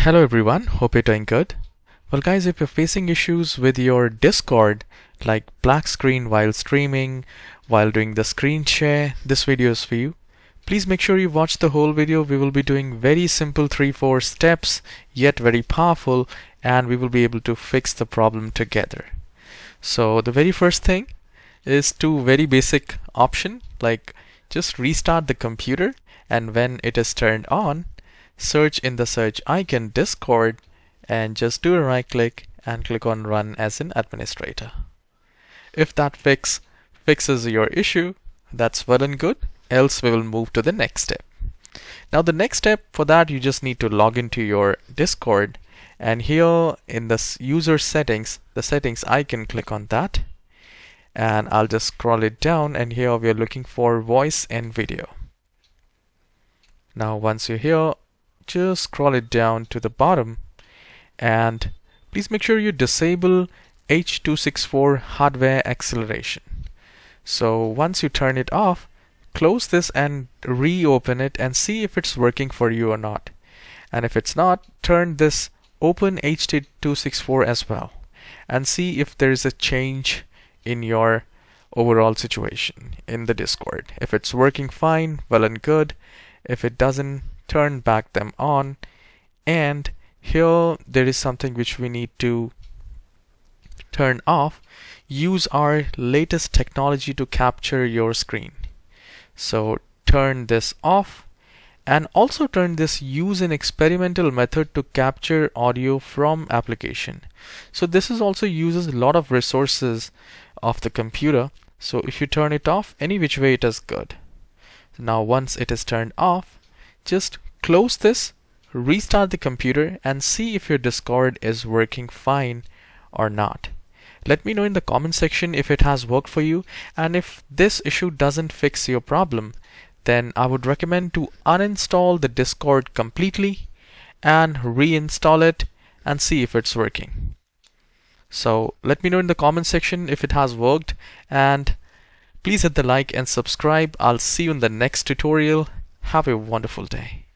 Hello everyone, hope you're doing good. Well guys, if you're facing issues with your Discord like black screen while streaming, while doing the screen share, this video is for you. Please make sure you watch the whole video. We will be doing very simple 3-4 steps yet very powerful, and we will be able to fix the problem together. So the very first thing is two very basic option, like just restart the computer, and when it is turned on, search in the search icon Discord and just do a right click and click on Run as an administrator. If that fixes your issue, that's well and good, else we will move to the next step. Now the next step, for that you just need to log into your Discord, and here in the user settings, the settings icon, click on that, and I'll just scroll it down, and here we are looking for voice and video. Now once you're here, just scroll it down to the bottom, and please make sure you disable H.264 hardware acceleration. So once you turn it off, close this and reopen it and see if it's working for you or not. And if it's not, turn this open H.264 as well and see if there is a change in your overall situation in the Discord. If it's working fine, well and good. If it doesn't, turn back them on. And here there is something which we need to turn off. Use our latest technology to capture your screen. So turn this off, and also turn this use an experimental method to capture audio from application. So this is also uses a lot of resources of the computer. So if you turn it off, any which way it is good. Now once it is turned off, just close this, restart the computer, and see if your Discord is working fine or not. Let me know in the comment section if it has worked for you, and if this issue doesn't fix your problem, then I would recommend to uninstall the Discord completely and reinstall it and see if it's working. So let me know in the comment section if it has worked, and please hit the like and subscribe. I'll see you in the next tutorial. Have a wonderful day.